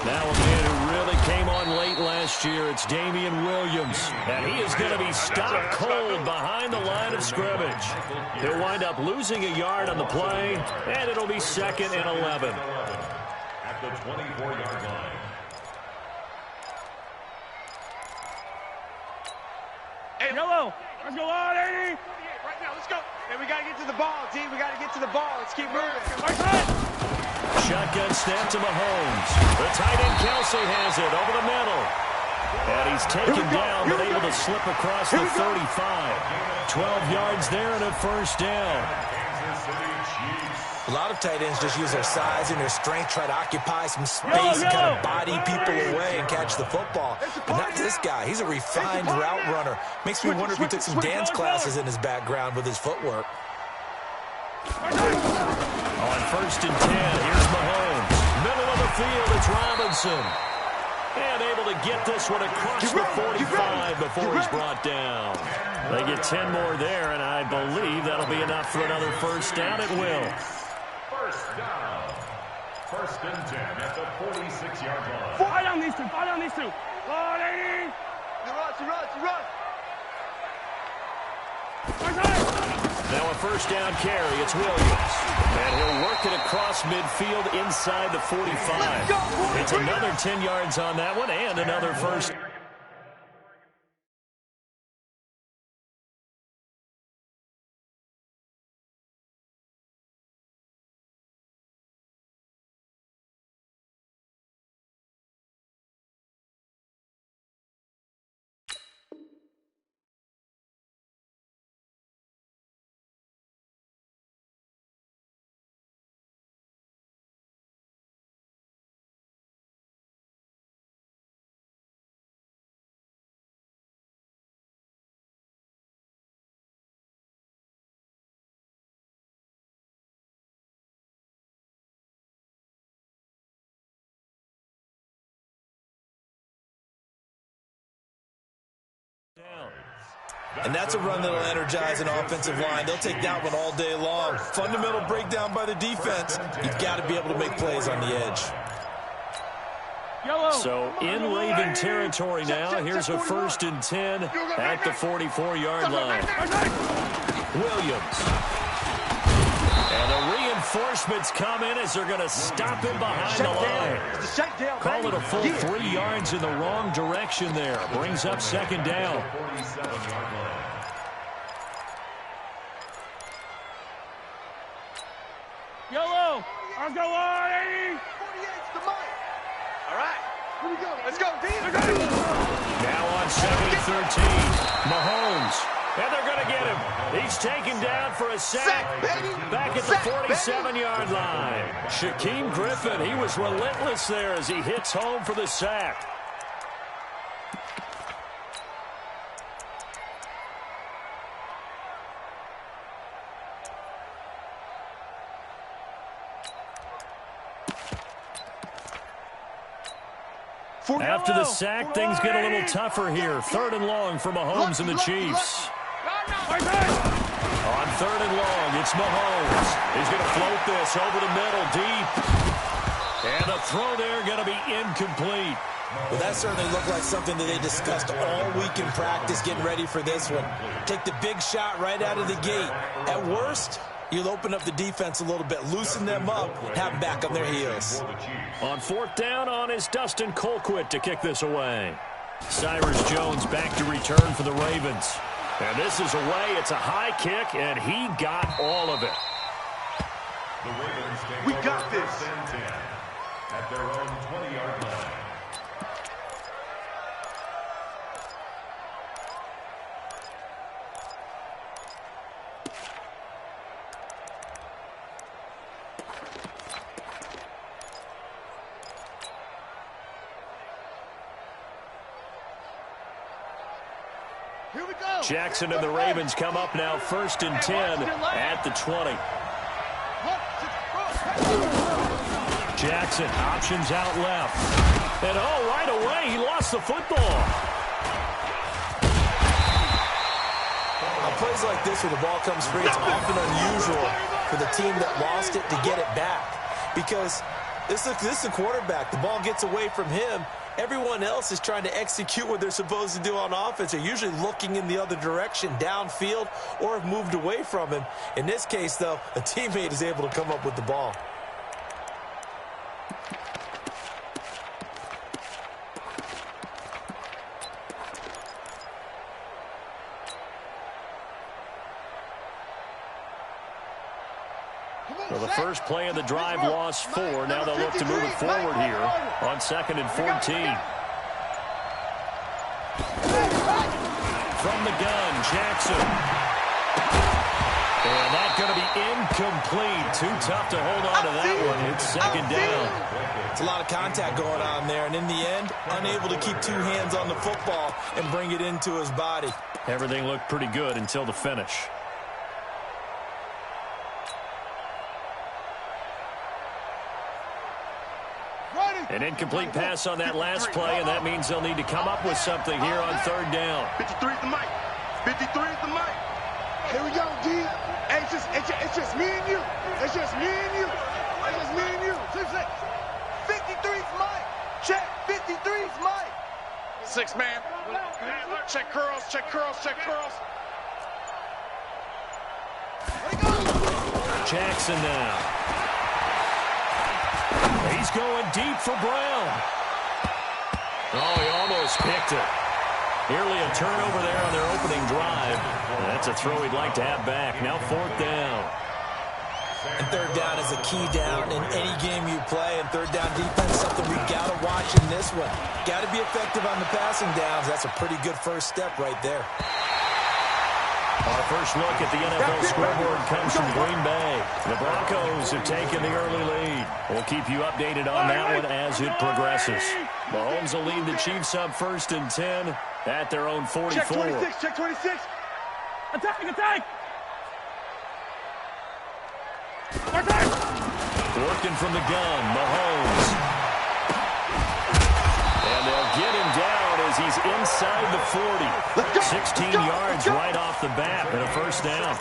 Now a man who really came on late last year, it's Damian Williams. And he is going to be stopped cold behind the line of scrimmage. He'll wind up losing a yard on the play, and it'll be 2nd and 11. At the 24-yard line. Hey, Yellow, let's go on, 80. Right now, let's go. Hey, we got to get to the ball, D. We got to get to the ball. Let's keep moving. Shotgun snap to Mahomes. The tight end Kelsey has it over the middle. And he's taken down, but able to slip across the 35. 12 yards there and a first down. A lot of tight ends just use their size and their strength, try to occupy some space and kind of body people away and catch the football. But not this guy. He's a refined route runner. Makes me wonder if he took some dance classes in his background with his footwork. On 1st and 10, here's Mahomes. Middle of the field, it's Robinson. And able to get this one across the 45 before he's brought down. They get 10 more there, and I believe that'll be enough for another first down. It will. First down. 1st and 10 at the 46-yard line. Fight on these two. Fight on these two. Run, 80. You run. Now a first down carry. It's Williams. And he'll work it across midfield inside the 45. It's another 10 yards on that one and another first. And that's a run that'll energize an offensive line. They'll take that one all day long. Fundamental breakdown by the defense. You've got to be able to make plays on the edge. So in Raven territory now. Here's a 1st and 10 at the 44-yard line. Williams. And the reinforcements come in as they're going to stop him behind the line. Call it a full 3 yards in the wrong direction there. Brings up 2nd down. Yellow, let's go on, 80. 48's the mic. All right, here we go. Let's go, D. Now on 2nd and 13, Mahomes. And they're going to get him. He's taken down for a sack. Back at the 47-yard line. Shaquem Griffin, he was relentless there as he hits home for the sack. After the sack, things get a little tougher here. 3rd and long for Mahomes and the Chiefs. On 3rd and long, it's Mahomes. He's going to float this over the middle, deep. And the throw there going to be incomplete. Well, that certainly looked like something that they discussed all week in practice getting ready for this one. Take the big shot right out of the gate. At worst, you'll open up the defense a little bit, loosen them up, have them back on their heels. On 4th down on is Dustin Colquitt to kick this away. Cyrus Jones back to return for the Ravens. And this is away. It's a high kick, and he got all of it. The Ravens take We got this. 1st and 10 at their own 20-yard line. Here we go. Jackson and the Ravens come up now 1st and 10 at the 20. Jackson options out left. And right away he lost the football. A plays like this where the ball comes free, it's often unusual for the team that lost it to get it back. Because this is a quarterback. The ball gets away from him. Everyone else is trying to execute what they're supposed to do on offense. They're usually looking in the other direction, downfield, or have moved away from him. In this case, though, a teammate is able to come up with the ball. Well, the first play of the drive lost 4. Now they'll look to move it forward here on 2nd and 14. From the gun, Jackson. And that's going to be incomplete. Too tough to hold on to that one. It's 2nd down. It's a lot of contact going on there, and in the end, unable to keep 2 hands on the football and bring it into his body. Everything looked pretty good until the finish. An incomplete pass on that last play, and that means they'll need to come up with something here on 3rd down. 53 is the mic. 53 is the mic. Here we go, D. Hey, it's just me and you. It's just me and you. It's just me and you. 53's Mike. Check. 53's Mike. 6 man. Check curls. Check curls. Check curls. Jackson now. He's going deep for Brown. Oh, he almost picked it. Nearly a turnover there on their opening drive. And that's a throw he'd like to have back. Now 4th down. And 3rd down is a key down in any game you play. And 3rd down defense, something we got to watch in this one. Got to be effective on the passing downs. That's a pretty good first step right there. Our first look at the NFL scoreboard comes from Green Bay. The Broncos have taken the early lead. We'll keep you updated on that one as it progresses. Mahomes will lead the Chiefs up 1st and 10 at their own 44. Check 26. Check 26. Attack. Attack. Working from the gun, Mahomes. And they'll get him down as he's inside the 40. 16 yards right off the bat and a 1st down.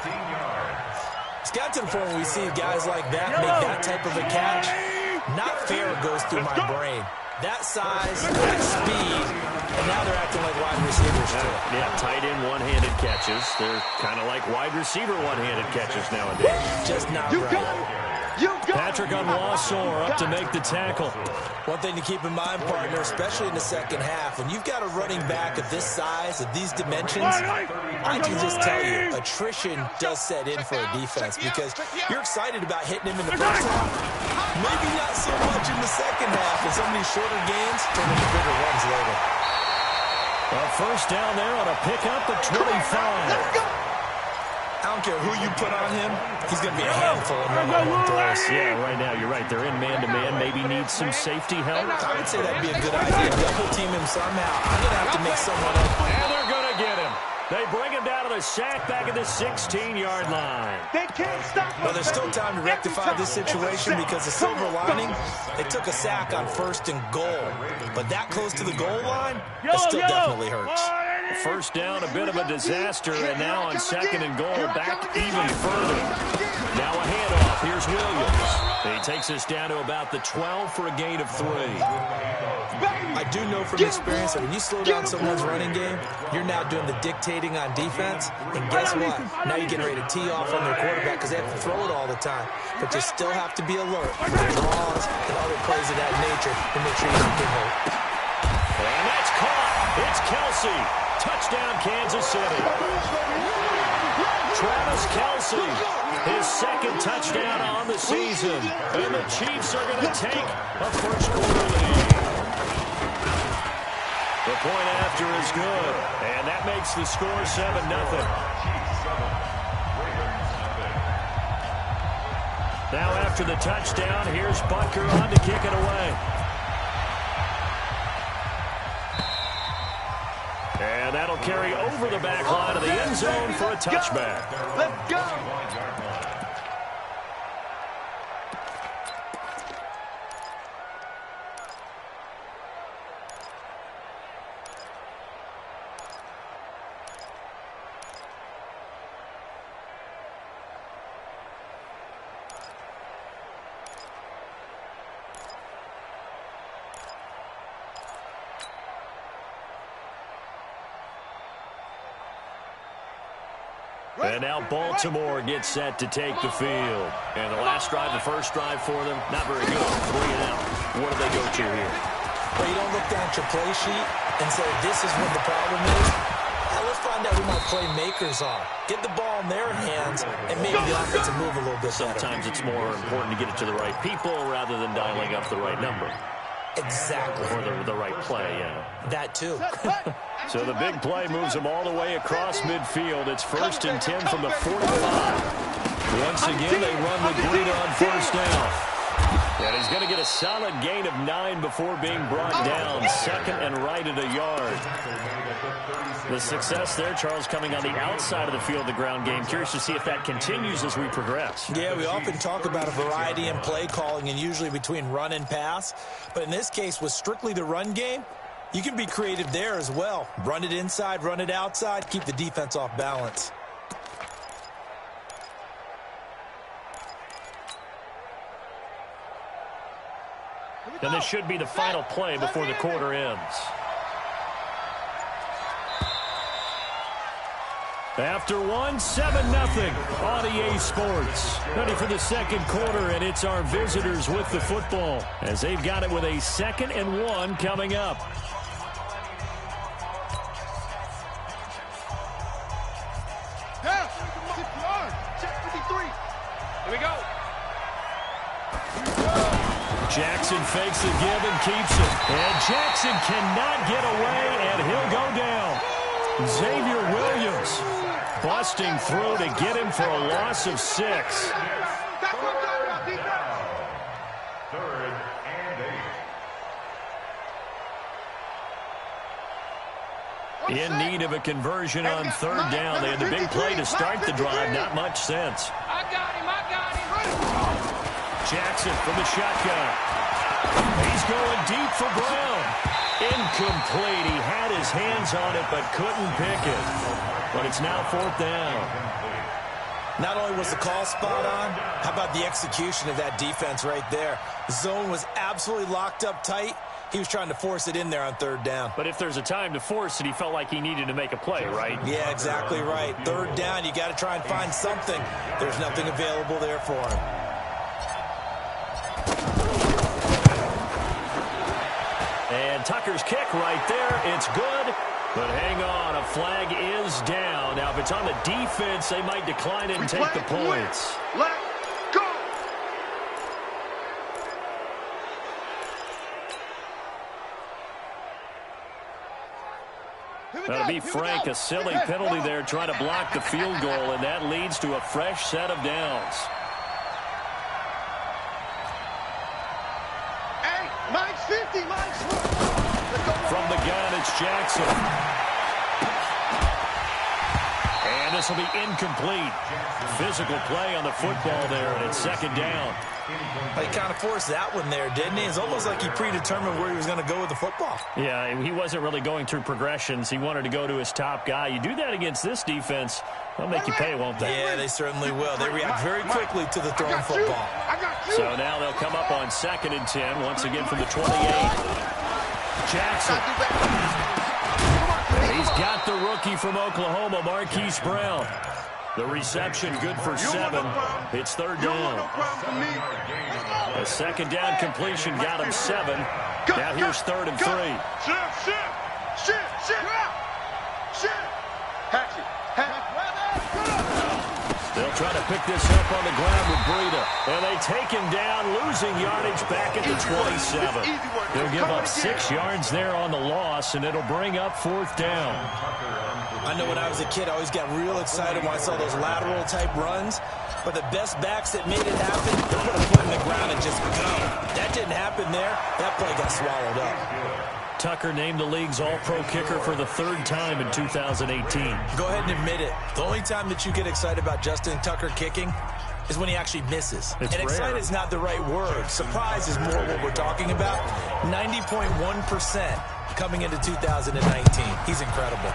It's got to the point where we see guys like that make that type of a catch. Not fair goes through my brain. That size, that speed, and now they're acting like wide receivers too. Yeah, tight end one-handed catches. They're kind of like wide receiver one-handed catches nowadays. Just not right. Patrick Onwuasor up to make the tackle. One thing to keep in mind, partner, especially in the second half, when you've got a running back of this size, of these dimensions, I can just tell you, attrition does set in for a defense because you're excited about hitting him in the first half. Maybe not so much in the second half, and some of these shorter games turn into bigger runs later. A 1st down there on a pickup at 25. I don't care who you put on him, he's going to be a handful in one-on-one throws. Yeah, right now, you're right. They're in man-to-man. Maybe needs some safety help. I would say that'd be a good idea. Double team him somehow. I'm going to have to make someone up. And they're going to get him. They bring him down to the sack back at the 16-yard line. They can't stop him. Well, there's still time to rectify this situation because the silver lining, they took a sack on 1st and goal. But that close to the goal line, that still definitely hurts. 1st down, a bit of a disaster, and now on 2nd and goal, back even further. Now a handoff. Here's Williams. He takes us down to about the 12 for a gain of 3. I do know from experience that when you slow down someone's running game, you're now doing the dictating on defense, and guess what? Now you're getting ready to tee off on their quarterback because they have to throw it all the time. But you still have to be alert for the draws and other plays of that nature to make sure you don't get hurt. And that's caught. It's Kelsey. Touchdown, Kansas City. Travis Kelsey, his 2nd touchdown on the season. And the Chiefs are going to take a first quarter lead. The point after is good. And that makes the score 7-0. Now after the touchdown, here's Butker on to kick it away. And that'll carry over the back line of the end zone for a touchback. Let's go. And now Baltimore gets set to take the field. And the last drive, the first drive for them, not very good. 3 and out. What do they go to here? Well, you don't look down at your play sheet and say, this is what the problem is. Let's find out who my playmakers are. Get the ball in their hands and maybe the offensive move a little bit better. Sometimes it's more important to get it to the right people rather than dialing up the right number. Exactly. Or the right play, yeah. That too. So the big play moves them all the way across midfield. It's 1st and 10 from the 45. Once again, they run the green on first down. And he's going to get a solid gain of 9 before being brought down. 2nd and right at a yard. The success there, Charles, coming on the outside of the field, the ground game. Curious to see if that continues as we progress. Yeah, we often talk about a variety in play calling and usually between run and pass. But in this case, with strictly the run game, you can be creative there as well. Run it inside, run it outside, keep the defense off balance. And this should be the final play before the quarter ends. After one, 7-0 on EA Sports. Ready for the second quarter, and it's our visitors with the football as they've got it with a 2nd and 1 coming up. Here we go. Jackson fakes the give and keeps it. And Jackson cannot get away, and he'll go down. Xavier Williams busting through to get him for a loss of 6. 3rd and 8. In need of a conversion on 3rd down. They had the big play to start the drive. Not much sense. I got him. Jackson from the shotgun. He's going deep for Brown. Incomplete. He had his hands on it but couldn't pick it. But it's now 4th down. Not only was the call spot on, how about the execution of that defense right there? The zone was absolutely locked up tight. He was trying to force it in there on 3rd down. But if there's a time to force it, he felt like he needed to make a play, right? Yeah, exactly right. 3rd down, you got to try and find something. There's nothing available there for him. And Tucker's kick right there. It's good. But hang on, a flag is down. Now, if it's on the defense, they might decline it and take the points. Let's go. That'll be Frank, a silly penalty there, trying to block the field goal, and that leads to a fresh set of downs. Hey, Mike's 50, Mike's. From the gun, it's Jackson. And this will be incomplete. Physical play on the football there, and it's 2nd down. He kind of forced that one there, didn't he? It's almost like he predetermined where he was going to go with the football. Yeah, he wasn't really going through progressions. He wanted to go to his top guy. You do that against this defense, they'll make you pay, won't they? Yeah, they certainly will. They react very quickly to the thrown football. So now they'll come up on 2nd and 10, once again from the 28. Jackson. He's got the rookie from Oklahoma, Marquise Brown. The reception good for 7. It's 3rd down. A 2nd down completion got him 7. Now here's 3rd and 3. They'll try to pick this up on the ground with Breida. And they take him down, losing yardage back at the 27. They'll give up 6 yards there on the loss, and it'll bring up 4th down. I know when I was a kid, I always got real excited when I saw those lateral-type runs. But the best backs that made it happen, they're going to put in the ground and just go. That didn't happen there. That play got swallowed up. Tucker named the league's all-pro kicker for the 3rd time in 2018. Go ahead and admit it. The only time that you get excited about Justin Tucker kicking is when he actually misses. It's and excited rare. is not the right word. Surprise is more what we're talking about. 90.1% coming into 2019. He's incredible.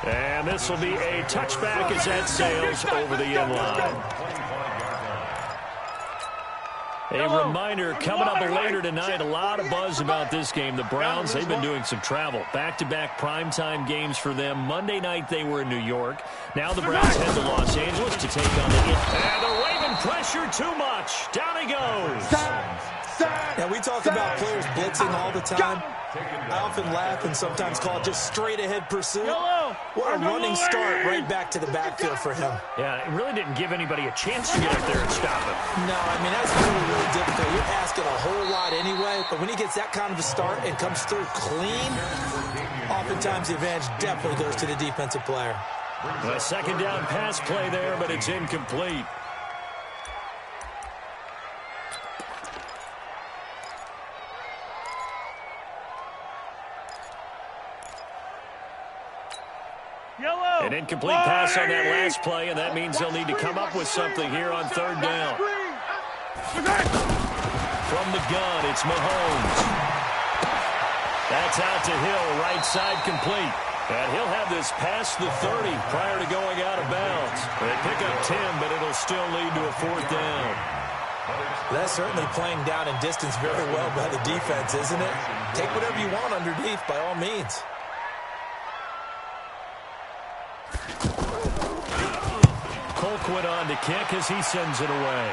And this will be a touchback as that sails over the end line. A reminder, coming up later tonight, a lot of buzz about this game. The Browns, they've been doing some travel. Back-to-back primetime games for them. Monday night they were in New York. Now the Browns head to Los Angeles to take on the Heat. And the Raven pressure too much. Down he goes. Now, we talk about players blitzing all the time. I often laugh and sometimes call it just straight-ahead pursuit. What a running start right back to the backfield for him. Yeah, it really didn't give anybody a chance to get up there and stop him. No, I mean, that's really, really difficult. You're asking a whole lot anyway, but when he gets that kind of a start and comes through clean, oftentimes the advantage definitely goes to the defensive player. A second down pass play there, but it's incomplete. An incomplete pass on that last play, and that means they'll need to come up with something here on third down. From the gun, it's Mahomes. That's out to Hill, right side complete. And he'll have this past the 30 prior to going out of bounds. They pick up 10, but it'll still lead to a fourth down. That's certainly playing down in distance very well by the defense, isn't it? Take whatever you want underneath, by all means. Colquitt on to kick as he sends it away.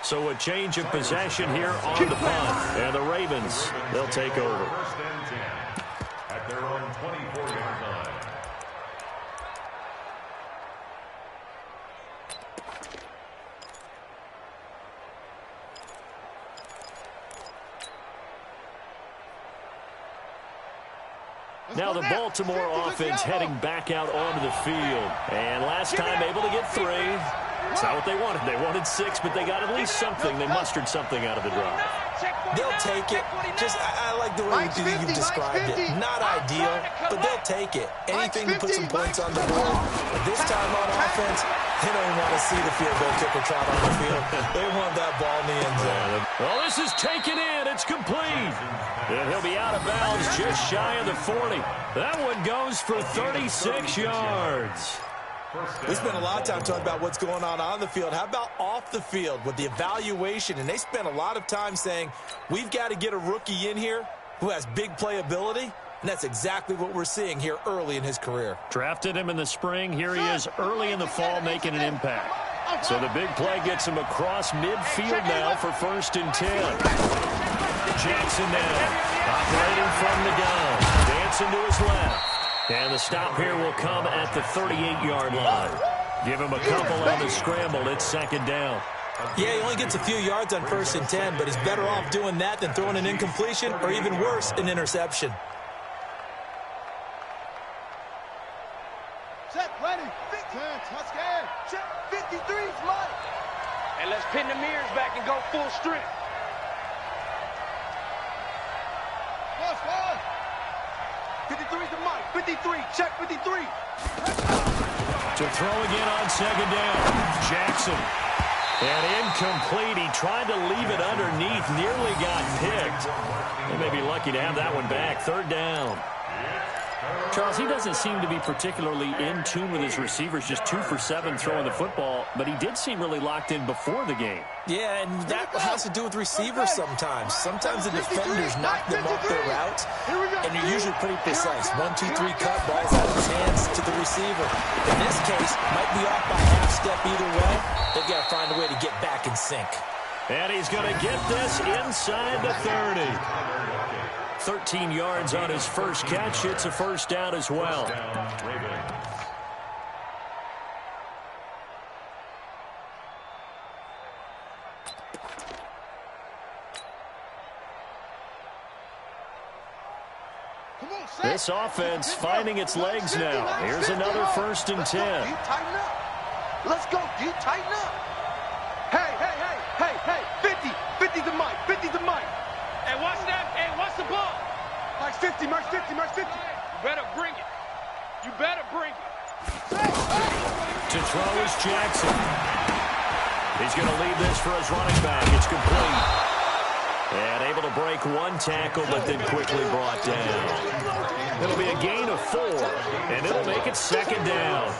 So a change of possession here on the punt. And the Ravens, they'll take over. First and 10 at their own 24-yard line. Now the Baltimore offense heading back out onto the field. And last time able to get 3. It's not what they wanted. They wanted 6, but they got at least something. They mustered something out of the drive. They'll take it. Just, I like the way you've described it. Not ideal, but they'll take it. Anything to put some points on the board. But this time on offense, they don't want to see the field goal kicker trot on the field. They want that ball in the end zone. Well, this is taken in. It's complete. And he'll be out of bounds just shy of the 40. That one goes for 36 yards. We spent a lot of time talking about what's going on the field. How about off the field with the evaluation? And they spent a lot of time saying, we've got to get a rookie in here who has big playability. And that's exactly what we're seeing here early in his career. Drafted him in the spring. Here he is early in the fall making an impact. So the big play gets him across midfield now for first and 10. Jackson now operating from the gun. Dancing to his left. And the stop here will come at the 38-yard line. Give him a couple on the scramble. It's second down. Yeah, he only gets a few yards on first and 10, but he's better off doing that than throwing an incompletion or even worse, an interception. Check, ready. 10, touchdown. Check, 53's Mike. And let's pin the mirrors back and go full strength. Plus 53's the Mike. 53, check 53. To throw again on second down. Jackson. And incomplete. He tried to leave it underneath. Nearly got picked. They may be lucky to have that one back. Third down. Charles, he doesn't seem to be particularly in tune with his receivers, just 2 for 7 throwing the football, but he did seem really locked in before the game. Yeah, and that has to do with receivers sometimes. Sometimes the defenders knock them off their routes, and you're usually pretty precise. 1, 2, 3 cut, balls out of his hands to the receiver. In this case, might be off by half step either way. They've got to find a way to get back in sync. And he's going to get this inside the 30. 13 yards on his first catch. It's a first down as well. This offense finding its legs now. Here's another first and 10. Tighten up. Let's go, D. Tighten up. Hey. 50 the mic. 50 the mic. Hey, watch that. Hey, watch the ball. March 50. You better bring it. To throw is Jackson. He's going to lead this for his running back. It's complete. And able to break one tackle, but then quickly brought down. It'll be a gain of 4, and it'll make it 2nd down.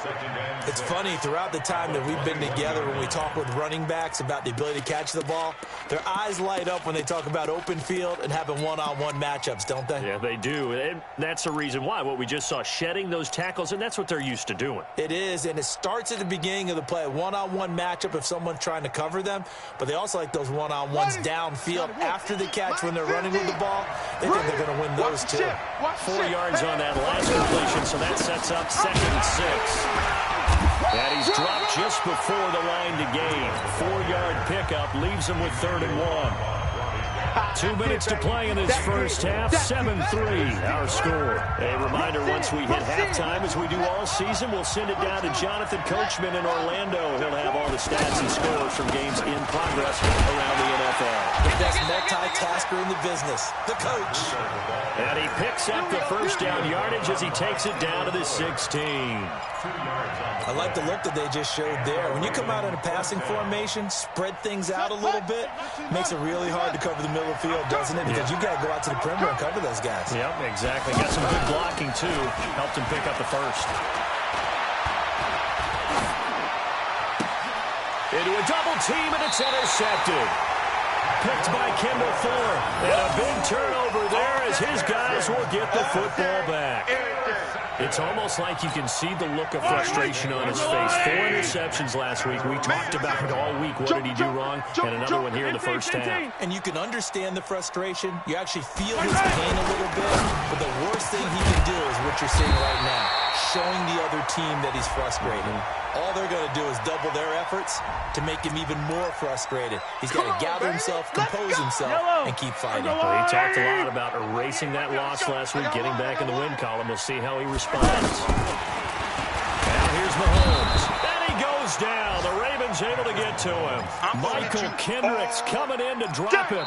It's funny, throughout the time that we've been together, when we talk with running backs about the ability to catch the ball, their eyes light up when they talk about open field and having one-on-one matchups, don't they? Yeah, they do. And that's the reason why. What we just saw, shedding those tackles, and that's what they're used to doing. It is, and it starts at the beginning of the play. One-on-one matchup if someone's trying to cover them, but they also like those one-on-ones downfield after the catch when they're running with the ball. They think they're going to win those too. 4 yards on that last completion, so that sets up 2nd and 6. And he's dropped just before the line to gain. 4-yard pickup leaves him with 3rd and 1. 2 minutes to play in this first half. 7-3 our score. A reminder, once we hit halftime, as we do all season, we'll send it down to Jonathan Coachman in Orlando. He'll have all the stats and scores from games in progress around the NFL. The best multitasker in the business, the coach. And he picks up the first down yardage as he takes it down to the 16. I like the look that they just showed there. When you come out in a passing formation, spread things out a little bit, makes it really hard to cover the middle of the field, doesn't it? Because you got to go out to the perimeter and cover those guys. Yep, exactly. Got some good blocking, too. Helped him pick up the first. Into a double team, and it's intercepted. Picked by Kendall Fuller. And a big turnover there as his guys will get the football back. It's almost like you can see the look of frustration on his face. 4 interceptions last week. We talked about it all week. What did he do wrong? And another one here in the first half. And you can understand the frustration. You actually feel his pain a little bit. But the worst thing he can do is what you're seeing right now, showing the other team that he's frustrated. All they're going to do is double their efforts to make him even more frustrated. He's got to gather himself, compose himself, and keep fighting. Well, he talked a lot about erasing that loss last week, getting back in the win column. We'll see how he responds. Now here's Mahomes. And he goes down. The Ravens able to get to him. Michael Kendricks coming in to drop him.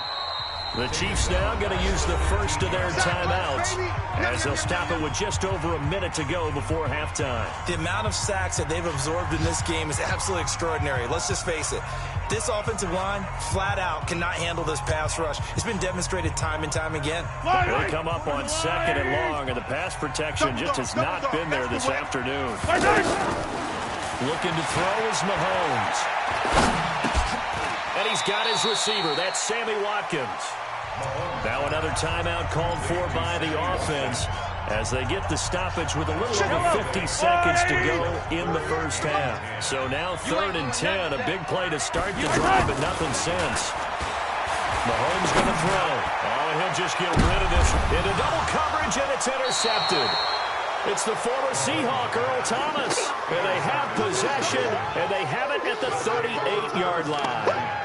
The Chiefs now going to use the first of their timeouts as they'll stop it with just over a minute to go before halftime. The amount of sacks that they've absorbed in this game is absolutely extraordinary. Let's just face it. This offensive line, flat out, cannot handle this pass rush. It's been demonstrated time and time again. They come up on 2nd and long, and the pass protection just has not been there this afternoon. Looking to throw is Mahomes. And he's got his receiver. That's Sammy Watkins. Now another timeout called for by the offense as they get the stoppage with a little over 50 seconds to go in the first half. So now 3rd and 10, a big play to start the drive, but nothing since. Mahomes going to throw. Oh, and he'll just get rid of this into double coverage, and it's intercepted. It's the former Seahawk, Earl Thomas. And they have possession, and they have it at the 38-yard line.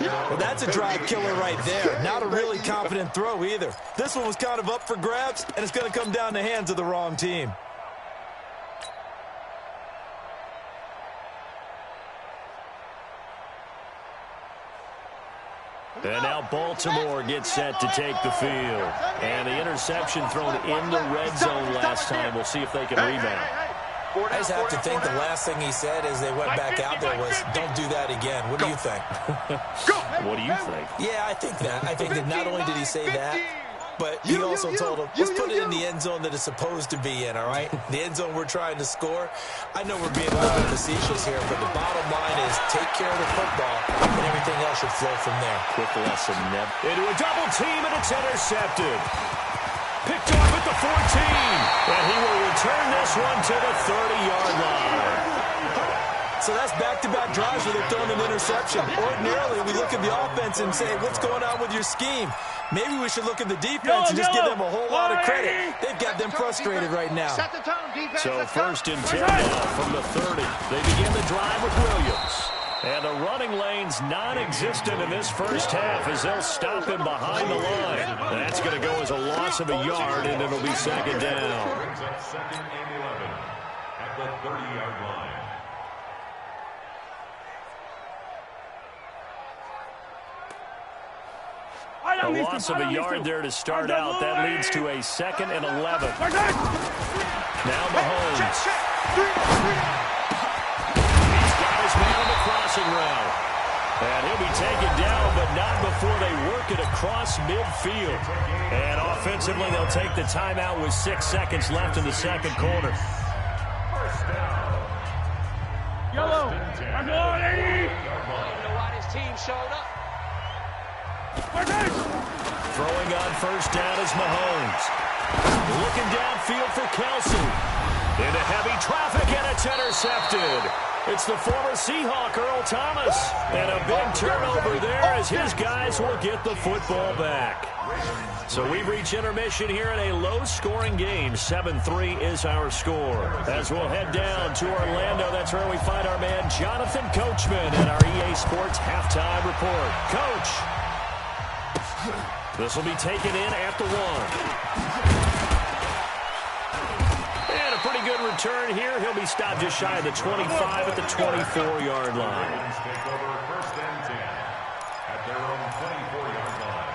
Well, that's a drive killer right there. Not a really confident throw either. This one was kind of up for grabs, and it's going to come down in the hands of the wrong team. And now Baltimore gets set to take the field. And the interception thrown in the red zone last time. We'll see if they can rebound. I just have to think the last thing he said as they went back out there was, don't do that again. What do you think? What do you think? Yeah, I think that. I think that not only did he say that, but he also told him, let's put it in the end zone that it's supposed to be in, all right? The end zone we're trying to score. I know we're being a little bit facetious here, but the bottom line is take care of the football, and everything else should flow from there. Quick lesson, Neb. Into a double team, and it's intercepted. Picked off at the 14. And he will return this one to the 30-yard line. So that's back-to-back drives where they've thrown an interception. Ordinarily, we look at the offense and say, what's going on with your scheme? Maybe we should look at the defense and just give them a whole lot of credit. They've got them frustrated right now. So 1st and 10 now from the 30. They begin the drive with Williams. And the running lane's non-existent in this first half as they'll stop him behind the line. That's going to go as a loss of a yard, and it'll be 2nd down. Brings up 2nd and 11 at the 30-yard line. A loss of a yard there to start out. That leads to a 2nd and 11. Now Mahomes. He's got his man on the crossing route. And he'll be taken down, but not before they work it across midfield. And offensively, they'll take the timeout with 6 seconds left in the second quarter. First down. Yellow. First and 10. I'm going, Eddie. I don't know why this team showed up. Throwing on first down is Mahomes. Looking downfield for Kelsey. Into heavy traffic, and it's intercepted. It's the former Seahawk, Earl Thomas. And a big turnover there as his guys will get the football back. So we reach intermission here in a low-scoring game. 7-3 is our score. As we'll head down to Orlando, that's where we find our man Jonathan Coachman and our EA Sports halftime report. Coach, this will be taken in at the 1. And a pretty good return here. He'll be stopped just shy of the 25 at the 24-yard line. Ravens take over first and 10 at their own 24-yard line.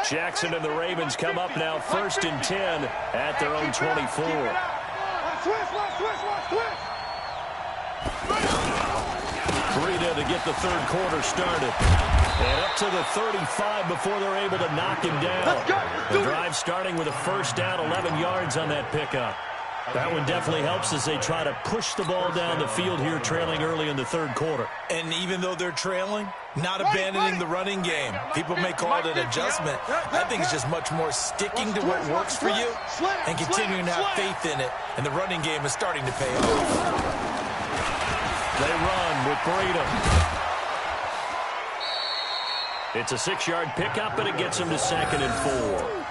Jackson and the Ravens come up now first and 10 at their own 24. Breida to get the third quarter started. And up to the 35 before they're able to knock him down. The drive starting with a first down, 11 yards on that pickup. That one definitely helps as they try to push the ball down the field here, trailing early in the third quarter. And even though they're trailing, not abandoning the running game. People may call it an adjustment. I think it's just much more sticking to what works for you and continuing to have faith in it. And the running game is starting to pay off. They run with Breida. It's a 6-yard pickup, and it gets them to 2nd and 4.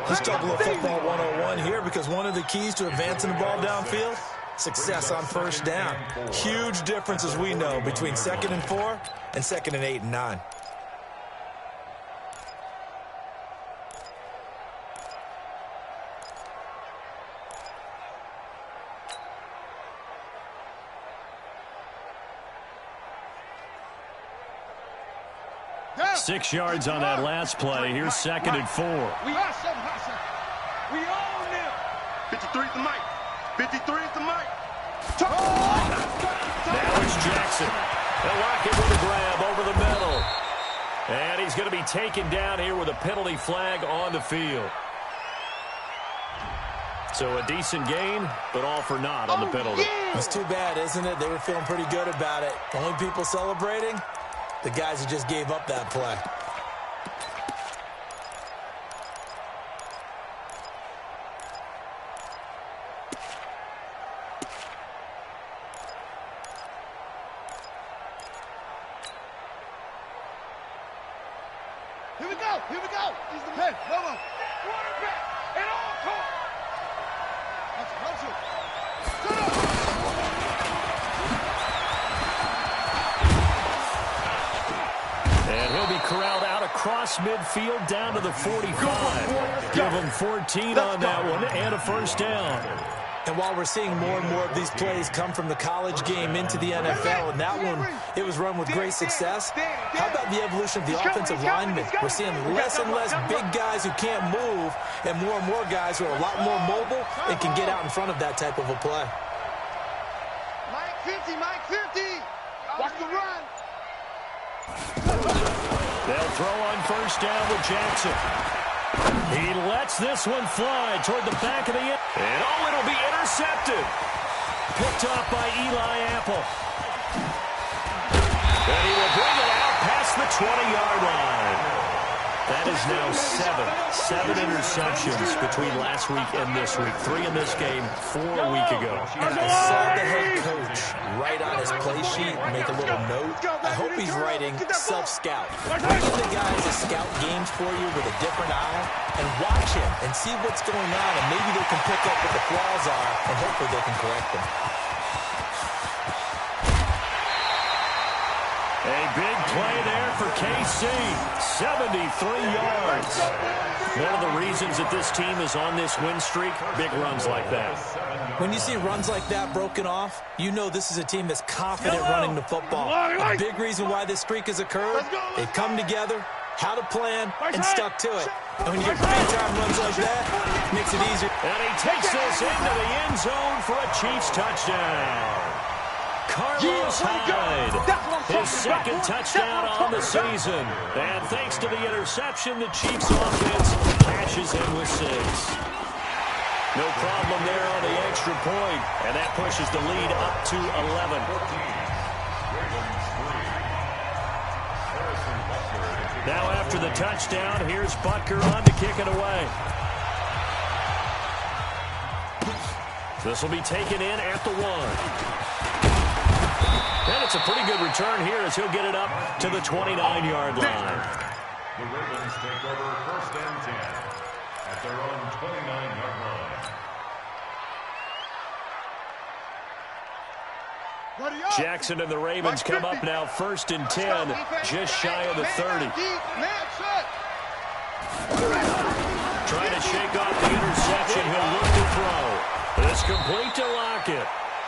Let's talk a little football 101 here, because one of the keys to advancing the ball downfield, success on first down. Huge difference, as we know, between 2nd and 4 and 2nd and 8 and 9. Yeah. 6 yards on that last play. Here's 2nd and 4. We own them. 53 is the mic. 53 is the mic. Now it's Jackson. They'll lock it with a grab over the middle. And he's going to be taken down here with a penalty flag on the field. So a decent gain, but all for naught on the penalty. It's too bad, isn't it? They were feeling pretty good about it. Only people celebrating, the guys who just gave up that play. Here we go. Here we go. He's the man. Quarterback. And all call. And he'll be corralled out across midfield down to the 45. Give him 14 on that one and a first down. And while we're seeing more and more of these plays come from the college game into the NFL, and that one, it was run with great success, how about the evolution of the offensive linemen? We're seeing less and less big guys who can't move, and more guys who are a lot more mobile and can get out in front of that type of a play. Mike 50, Mike 50. Watch the run. They'll throw on first down with Jackson. He lets this one fly toward the back of the end. And it'll be intercepted. Picked off by Eli Apple. And he will bring it out past the 20-yard line. That is now 7 interceptions between last week and this week. 3 in this game, 4 a week ago. And I saw the head coach write on his play sheet, make a little note. I hope he's writing self-scout. Bring in the guys to scout games for you with a different eye and watch him and see what's going on, and maybe they can pick up what the flaws are, and hopefully they can correct them. A big play there for KC, 73 yards. One of the reasons that this team is on this win streak, big runs like that. When you see runs like that broken off, you know this is a team that's confident running the football. A big reason why this streak has occurred, they've come together, had a plan, and stuck to it. And when you get big-time runs like that, it makes it easier. And he takes this into the end zone for a Chiefs touchdown. KingLos Hyde, his second touchdown on the season. And thanks to the interception, the Chiefs offense cashes in with 6. No problem there on the extra point, and that pushes the lead up to 11. Now after the touchdown, here's Butker on to kick it away. This will be taken in at the 1. And it's a pretty good return here as he'll get it up to the 29-yard line. The Ravens take over 1st and 10 at their own 29-yard line. Jackson and the Ravens come up now 1st and 10, just shy of the 30. Trying to shake off the interception. He'll look to throw. It's complete to Lockett.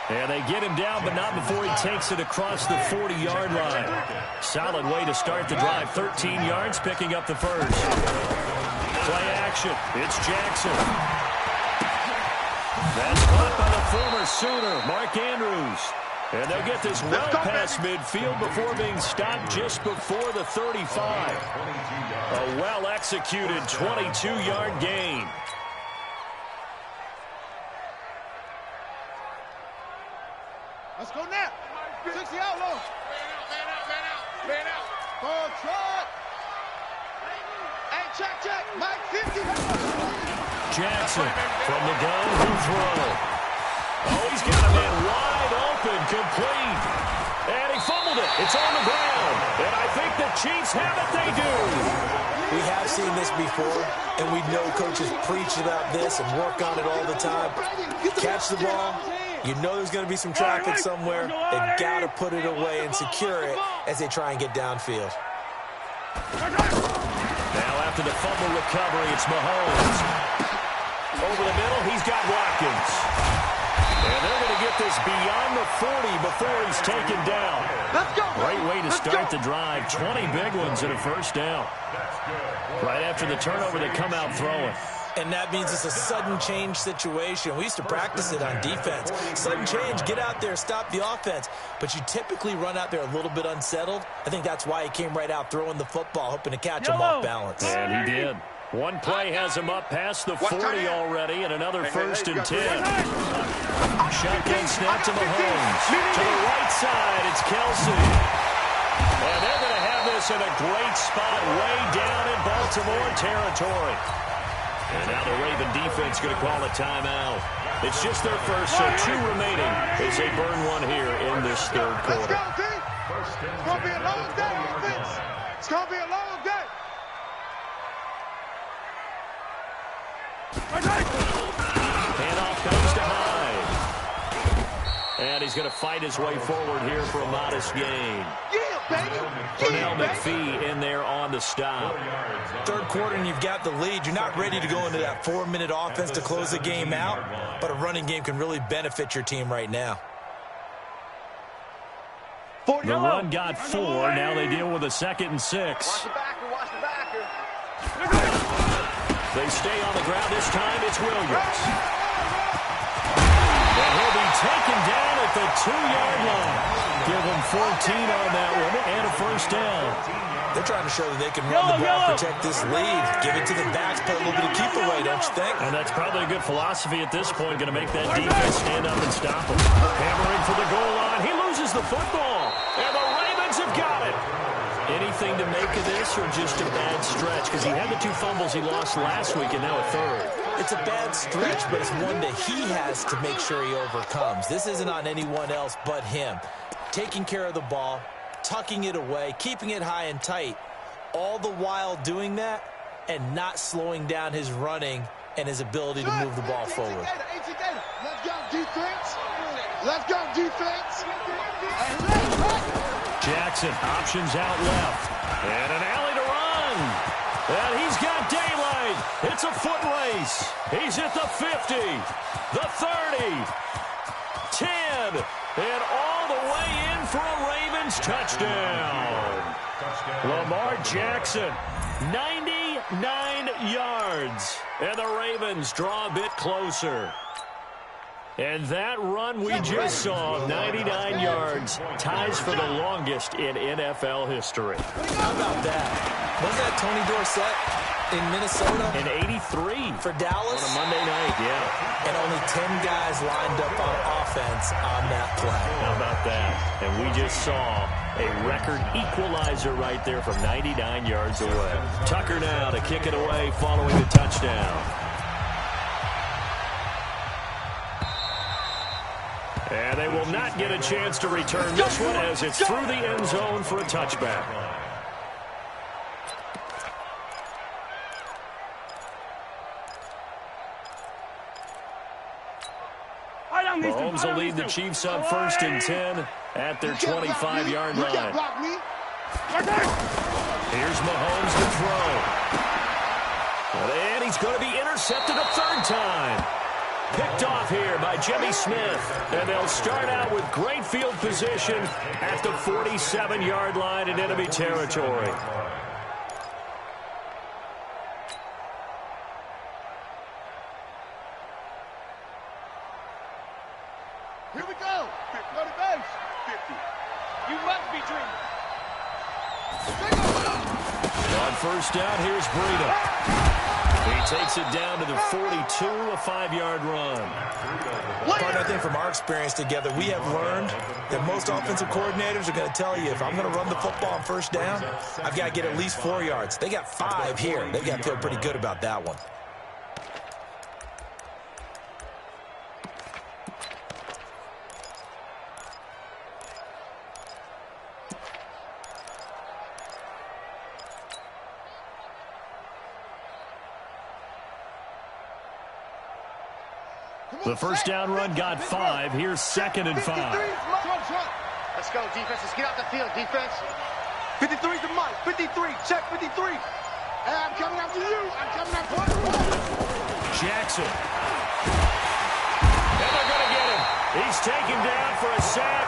And they get him down, but not before he takes it across the 40-yard line. Solid way to start the drive. 13 yards, picking up the first. Play action. It's Jackson. That's caught by the former Sooner, Mark Andrews. And they'll get this well past midfield before being stopped just before the 35. A well-executed 22-yard gain. Let's go now. 60 out low. Man out. Ball trot. Hey, check. Mike 50. Jackson from the gun, who throw. Oh, he's got a man wide open, complete. And he fumbled it. It's on the ground. And I think the Chiefs have it. They do. We have seen this before, and we know coaches preach about this and work on it all the time. Catch the ball. You know there's going to be some traffic somewhere. They've got to put it away and secure it as they try and get downfield. Now after the fumble recovery, it's Mahomes. Over the middle, he's got Watkins. And they're going to get this beyond the 40 before he's taken down. Great way to start the drive. 20 big ones and a first down. Right after the turnover, they come out throwing. And that means it's a sudden change situation. We used to practice it on defense. Sudden change, get out there, stop the offense. But you typically run out there a little bit unsettled. I think that's why he came right out throwing the football, hoping to catch him off balance. And he did. One play has him up past the 40 already, and another 1st and 10. Shotgun snap to Mahomes. To the right side, it's Kelsey. And they're going to have this in a great spot way down in Baltimore territory. And now the Raven defense going to call a timeout. It's just their first, so 2 remaining as they burn one here in this 3rd quarter. Let's go, team. It's going to be a long day, offense. It's going to be a long day. Handoff comes to Hyde. And he's going to fight his way forward here for a modest gain. Pernell McPhee in there on the stop. 3rd quarter and you've got the lead. You're not ready to go into that 4-minute offense to close the game out, but a running game can really benefit your team right now. The run got 4. Now they deal with a 2nd and 6. Watch the backer. They stay on the ground. This time it's Williams. And he'll be taken down at the 2-yard line. Give him 14 on that one and a first down. They're trying to show that they can run the ball, protect this lead, give it to the backs, put a little bit of keep away, don't you think? And that's probably a good philosophy at this point, going to make that defense stand up and stop him. Hammering for the goal line. He loses the football. And the Ravens have got it. Anything to make of this or just a bad stretch? Because he had the 2 fumbles he lost last week and now a 3rd. It's a bad stretch, but it's one that he has to make sure he overcomes. This isn't on anyone else but him. Taking care of the ball, tucking it away, keeping it high and tight, all the while doing that and not slowing down his running and his ability to move the ball forward. Let's go, defense. Let's go, defense. Jackson, options out left. And an alley to run. And he's got daylight. It's a foot race. He's at the 50, the 30, 10, and all the way in for a Ravens touchdown. Lamar Jackson, 99 yards. And the Ravens draw a bit closer. And that run we just saw, 99 yards, ties for the longest in NFL history. How about that? Wasn't that Tony Dorsett in Minnesota? In 83. For Dallas? On a Monday night, yeah. And only 10 guys lined up on offense on that play. How about that? And we just saw a record equalizer right there from 99 yards away. Tucker now to kick it away following the touchdown. And they will not get a chance to return this one as it's through the end zone for a touchback. Mahomes will lead the Chiefs on 1st and 10 at their 25-yard line. Here's Mahomes to throw. And he's going to be intercepted a third time. Picked off here by Jimmy Smith. And they'll start out with great field position at the 47-yard line in enemy territory. Here we go. Go to base. 50. You must be dreaming. On 1st down, here's Breida. He takes it down to the 42, a 5-yard run. But I think from our experience together, we have learned that most offensive coordinators are going to tell you, if I'm going to run the football on 1st down, I've got to get at least 4 yards. They got 5 here. They've got to feel pretty good about that one. The 1st down run got 5. Here's 2nd and 5. Let's go, defense. Let's get out the field, defense. 53 to Mike. 53. Check 53. Hey, I'm coming after you. I'm coming after you. Jackson. And they're going to get him. He's taken down for a sack.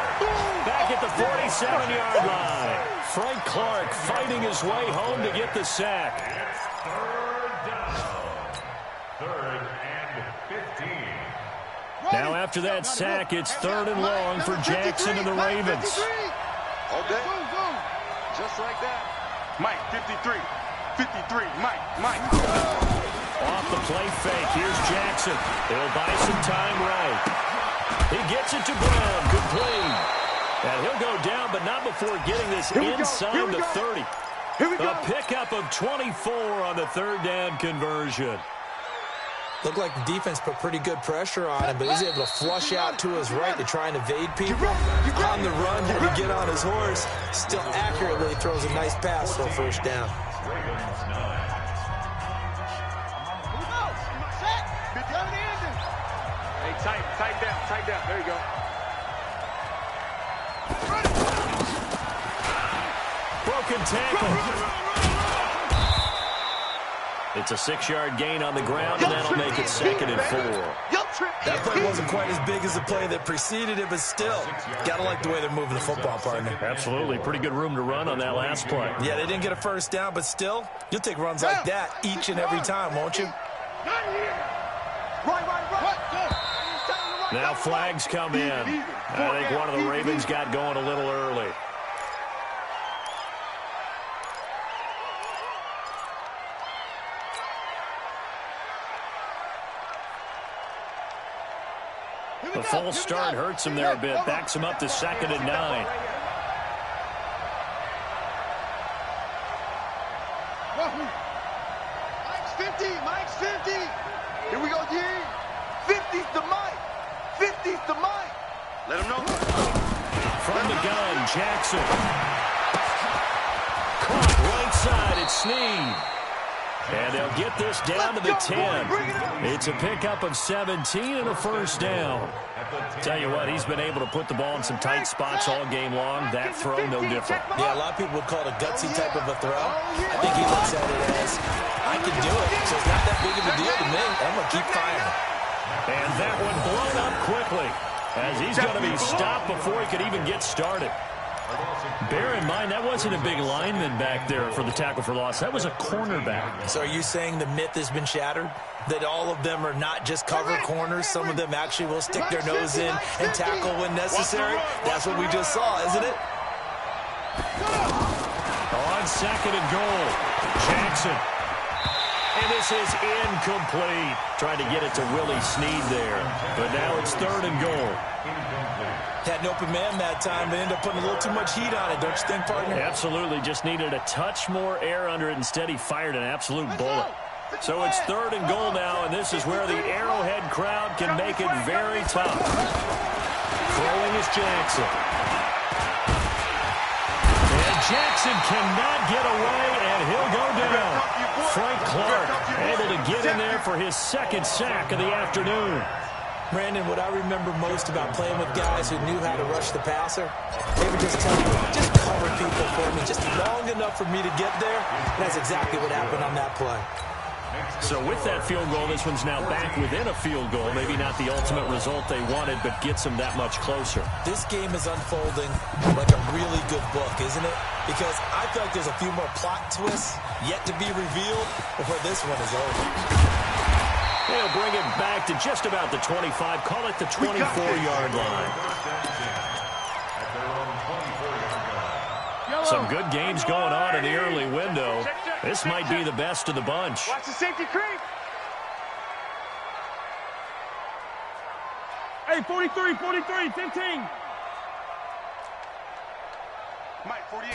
Back at the 47-yard line. Frank Clark fighting his way home to get the sack. It's 3rd down. 3rd and 15. Now after that sack, it's 3rd and long for Jackson and the Ravens. Okay. Just like that. Mike, 53. 53. Mike. Off the play fake. Here's Jackson. He'll buy some time right. He gets it to Brown. Complete. And he'll go down, but not before getting this inside the 30. A pickup of 24 on the 3rd down conversion. Looked like the defense put pretty good pressure on him, but he's able to flush out to his right to try and evade people. On the run, here to get on his horse, still accurately throws a nice pass for a 1st down. Hey, tight down. There you go. Broken tackle. It's a 6-yard gain on the ground, and that'll make it 2nd and 4. That play wasn't quite as big as the play that preceded it, but still, gotta like the way they're moving the football, partner. Absolutely. Pretty good room to run on that last play. Yeah, they didn't get a 1st down, but still, you'll take runs like that each and every time, won't you? Now flags come in. I think one of the Ravens got going a little early. The false start hurts him there a bit. Backs him up to 2nd and 9. Mike's 50. Here we go, D. 50's the Mike. 50's the Mike. Let him know. From the gun, Jackson. Caught right side, it's Snead. And they'll get this down to the 10. It's a pickup of 17 and a first down. Tell you what, he's been able to put the ball in some tight spots all game long. That throw, no different. Yeah, a lot of people would call it a gutsy type of a throw. I think he looks at it as, I can do it, so it's not that big of a deal to me. I'm going to keep firing. And that one blown up quickly, as he's going to be stopped before he could even get started. Bear in mind, that wasn't a big lineman back there for the tackle for loss. That was a cornerback. So are you saying the myth has been shattered? That all of them are not just cover corners? Some of them actually will stick their nose in and tackle when necessary? That's what we just saw, isn't it? On second and goal, Jackson. And this is incomplete. Trying to get it to Willie Snead there. But now it's third and goal. Had an open man that time, but ended up putting a little too much heat on it, don't you think, partner? Absolutely. Just needed a touch more air under it. Instead, he fired an absolute bullet. So it's third and goal now, and this is where the Arrowhead crowd can make it very tough. Throwing is Jackson. And Jackson cannot get away, and he'll go down. Frank Clark able to get in there for his second sack of the afternoon. Brandon, what I remember most about playing with guys who knew how to rush the passer, they would just tell me, just cover people for me, just long enough for me to get there. And that's exactly what happened on that play. So with that field goal, this one's now back within a field goal. Maybe not the ultimate result they wanted, but gets them that much closer. This game is unfolding like a really good book, isn't it? Because I feel like there's a few more plot twists yet to be revealed before this one is over. They'll bring it back to just about the 25. Call it the 24-yard line. Some good games going on in the early window. This might be the best of the bunch. Watch the safety creep. Hey, 43, 43, 15. Mike, 48.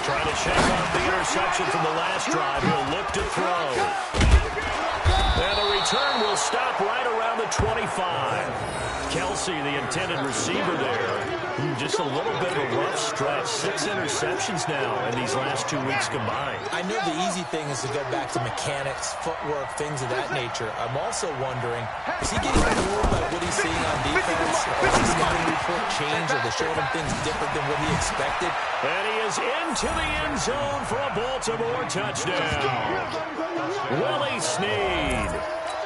Trying to check off the interception from the last drive. He'll look to throw. And the return will stop right around the 25. Kelsey, the intended receiver there. Just a little bit of a rough stretch. 6 interceptions now in these last 2 weeks combined. I know the easy thing is to go back to mechanics, footwork, things of that nature. I'm also wondering, is he getting fooled by what he's seeing on defense? Or is his scouting report changed? Are they showing him things different than what he expected? And he is into the end zone for a Baltimore touchdown. Willie Snead.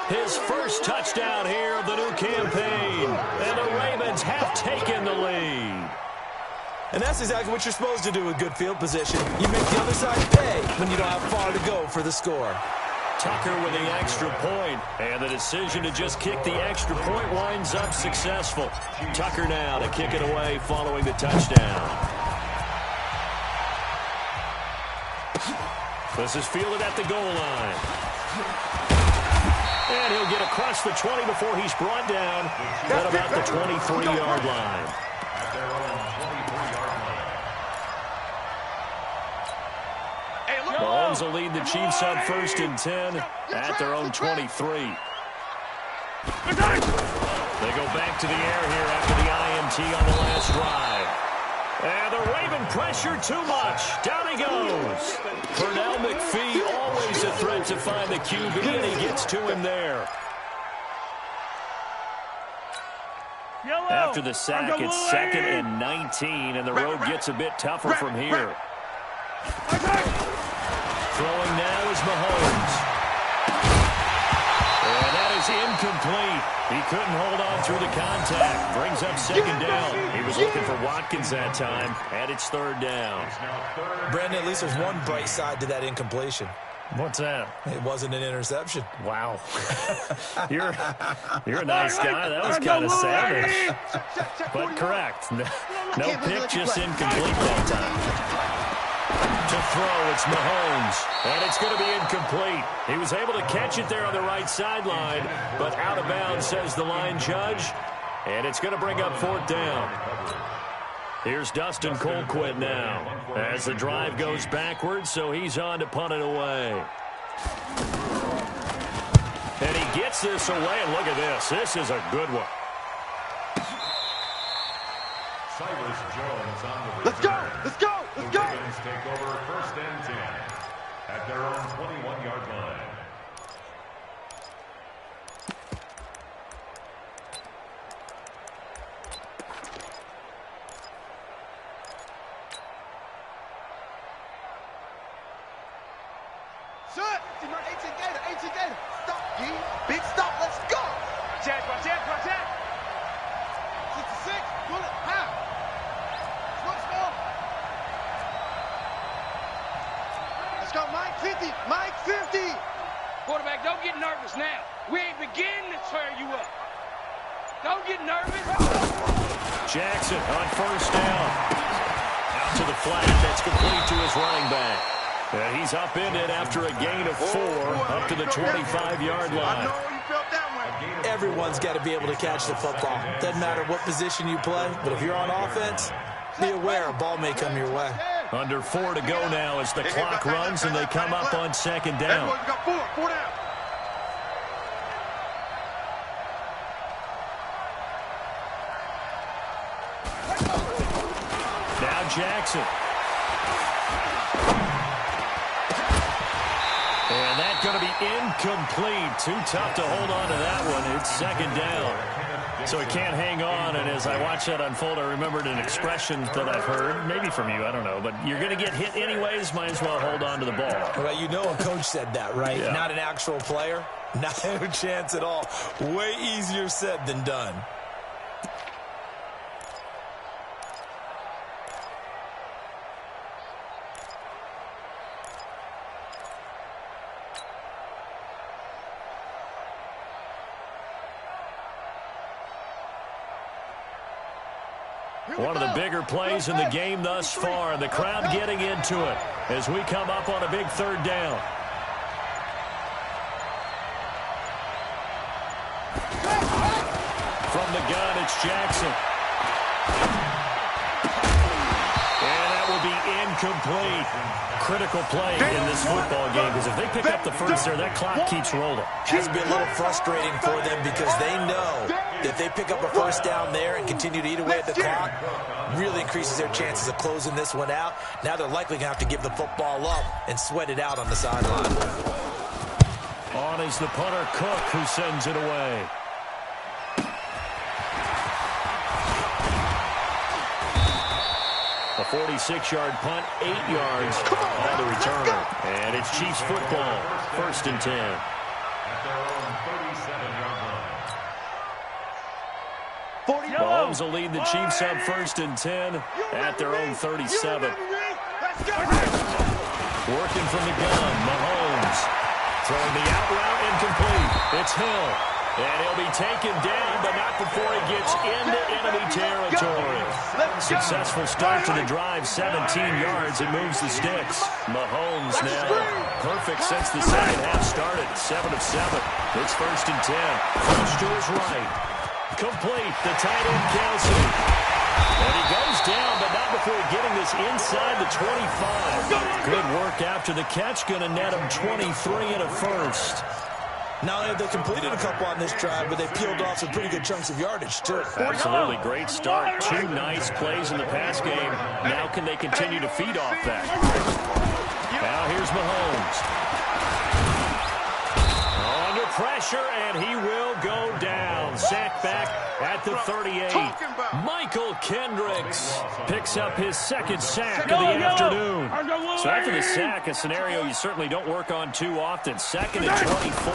His first touchdown here of the new campaign. And the Ravens have taken the lead. And that's exactly what you're supposed to do with good field position. You make the other side pay when you don't have far to go for the score. Tucker with the extra point. And the decision to just kick the extra point winds up successful. Tucker now to kick it away following the touchdown. This is fielded at the goal line. And he'll get across the 20 before he's brought down at about the 23-yard line. Mahomes will lead the Chiefs on 1st and 10 at their own 23. They go back to the air here after the INT on the last drive. And the Raven pressure too much. Down he goes. Pernell McPhee, always a threat to find the QB, and he gets to him there. After the sack, it's 2nd and 19, and the road gets a bit tougher from here. Throwing now is Mahomes. And that is incomplete. He couldn't hold on through the contact. Brings up 2nd down. He was looking for Watkins that time, and it's 3rd down. Brandon, at least there's one bright side to that incompletion. What's that? It wasn't an interception. Wow. You're a nice guy. That was kind of savage. But correct. No pick, just incomplete that time. To throw, it's Mahomes, and it's going to be incomplete. He was able to catch it there on the right sideline, but out of bounds, says the line judge, and it's going to bring up 4th down. Here's Dustin Colquitt now as the drive goes backwards, so he's on to punt it away. And he gets this away, and look at this. This is a good one. Cyrus Jones on the Let's go! Let's go! Let's go! Ravens take over 1st and 10 at their own 21. Shut. 18 Gator. Stop, G. Big stop. Let's go. Protect. 66. Pull it. Half. Let's go. Let's go. Mike 50. Quarterback, don't get nervous now. We ain't beginning to tear you up. Don't get nervous. Jackson on first down. Out to the flat. That's complete to his running back. And he's up in it after a gain of 4 up to the 25-yard line. I know you felt that way. Everyone's got to be able to catch the football. Doesn't matter what position you play, but if you're on offense, be aware a ball may come your way. Under 4 to go now as the clock runs and they come up on second down. You got 4 down. Now Jackson. And that's going to be incomplete. Too tough to hold on to that one. It's second down. So he can't hang on, and as I watch that unfold, I remembered an expression that I've heard, maybe from you, I don't know, but you're going to get hit anyways, might as well hold on to the ball. Right, you know a coach said that, right? Yeah. Not an actual player. Not a chance at all. Way easier said than done. One of the bigger plays in the game thus far. The crowd getting into it as we come up on a big third down. From the gun, it's Jackson. And that will be incomplete. Critical play in this football game because if they pick up the first there, that clock keeps rolling. Has to be a little frustrating for them because they know that if they pick up a first down there and continue to eat away at the clock, really increases their chances of closing this one out. Now they're likely going to have to give the football up and sweat it out on the sideline. On is the punter, Cook, who sends it away. A 46-yard punt, 8 yards on the return. And it's Chiefs football, 1st and 10. At their own 37-yard line. Mahomes will lead the Chiefs up 1st and 10 at their own 37. Working from the gun, Mahomes. Throwing the out route incomplete. It's Hill. And he'll be taken down, but not before he gets into enemy territory. Successful start to the drive, 17 yards, and moves the sticks. Mahomes now perfect since the second half started, 7 of 7. It's 1st and 10. Close to his right. Complete, the tight end Kelsey. And he goes down, but not before getting this inside the 25. Good work after the catch, going to net him 23 and a first. Not only have they completed a couple on this drive, but they peeled off some pretty good chunks of yardage, too. Absolutely great start. 2 nice plays in the pass game. Now can they continue to feed off that? Now here's Mahomes. Under pressure, and he will go down. Sack back at the 38. Michael Kendricks picks up his 2nd sack of the afternoon. So after the sack, a scenario you certainly don't work on too often. 2nd and 24.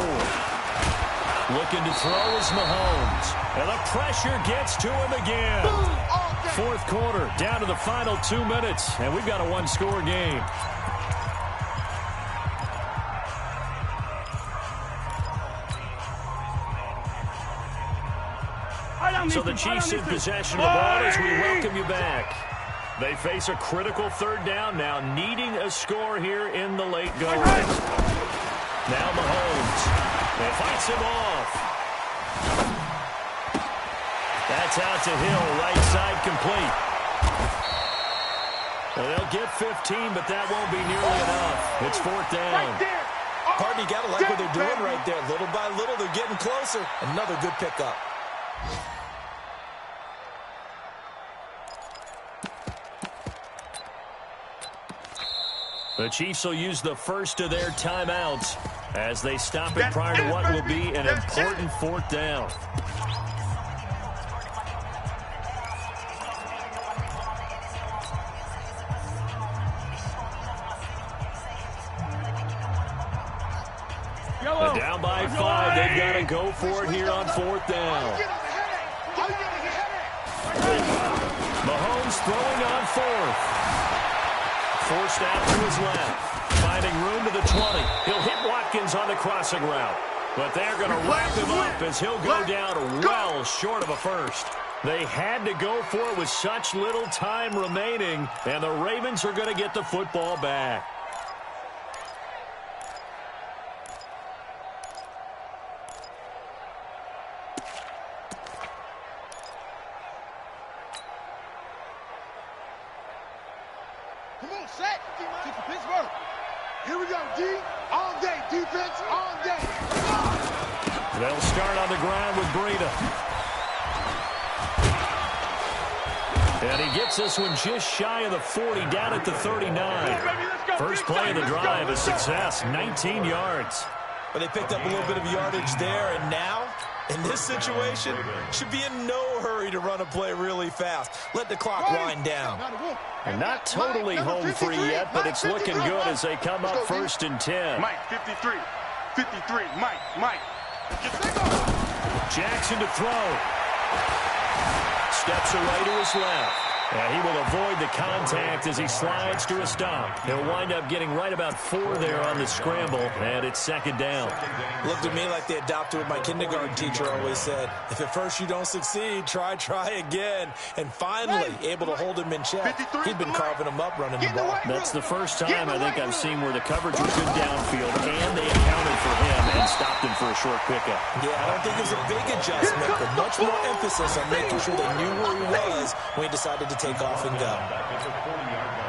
Looking to throw is Mahomes. And the pressure gets to him again. 4th quarter, down to the final 2 minutes. And we've got a 1-score game. So the Chiefs in possession of the ball as we welcome you back. They face a critical 3rd down now, needing a score here in the late going. Now Mahomes. They fights him off. That's out to Hill, right side complete. Well, they'll get 15, but that won't be nearly enough. It's 4th down. Pardon, you got to like what they're doing right there. Little by little, they're getting closer. Another good pickup. The Chiefs will use the first of their timeouts as they stop it prior to what will be an important 4th down. Yellow. Down by 5. They've got to go for it here on 4th down. Mahomes throwing on 4th. Forced out to his left. Finding room to the 20. He'll hit Watkins on the crossing route. But they're going to wrap him up as he'll go down well short of a first. They had to go for it with such little time remaining, and the Ravens are going to get the football back. Come on, set. Keep the Pittsburgh. Here we go, D. All day, defense, all day. They'll start on the ground with Breida. And he gets this one just shy of the 40, down at the 39. First play of the drive, a success, 19 yards. But they picked up a little bit of yardage there, and now, in this situation, should be in no hurry to run a play really fast. Let the clock wind down. And not totally home free yet, but it's looking good as they come up 1st and 10. Mike, 53. 53, Mike. Jackson to throw. Steps away to his left. And he will avoid the contact as he slides to a stop. He'll wind up getting right about 4 there on the scramble, and it's 2nd down. Looked to me like they adopted what my kindergarten teacher always said. If at first you don't succeed, try again. And finally, able to hold him in check. He'd been carving him up running the ball. That's the first time I think I've seen where the coverage was good downfield, and they accounted for him and stopped him for a short pickup. Yeah, I don't think it was a big adjustment, but much more emphasis on making sure they knew where he was when he decided to take off and go.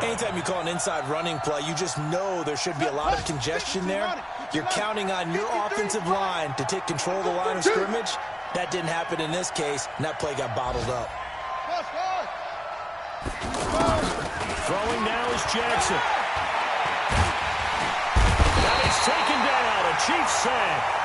Anytime you call an inside running play, you just know there should be a lot of congestion there. You're counting on your offensive line to take control of the line of scrimmage. That didn't happen in this case, and that play got bottled up. Throwing now is Jackson. And he's taken down, a Chiefs sack.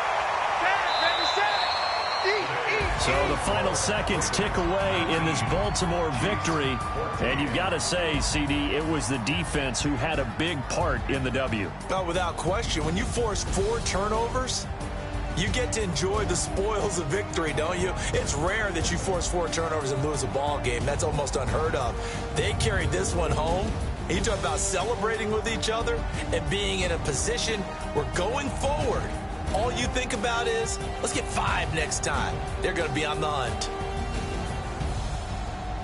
So the final seconds tick away in this Baltimore victory. And you've got to say, CD, it was the defense who had a big part in the W. Oh, without question. When you force 4 turnovers, you get to enjoy the spoils of victory, don't you? It's rare that you force 4 turnovers and lose a ball game. That's almost unheard of. They carried this one home. You talk about celebrating with each other and being in a position where going forward, all you think about is, let's get 5 next time. They're going to be on the hunt.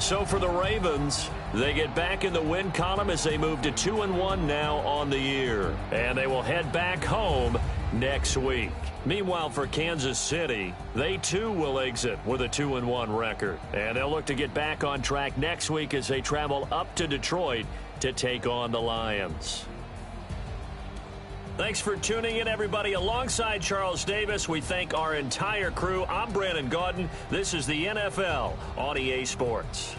So for the Ravens, they get back in the win column as they move to 2-1 now on the year. And they will head back home next week. Meanwhile, for Kansas City, they too will exit with a 2-1 record. And they'll look to get back on track next week as they travel up to Detroit to take on the Lions. Thanks for tuning in, everybody. Alongside Charles Davis, we thank our entire crew. I'm Brandon Gaudin. This is the NFL on EA Sports.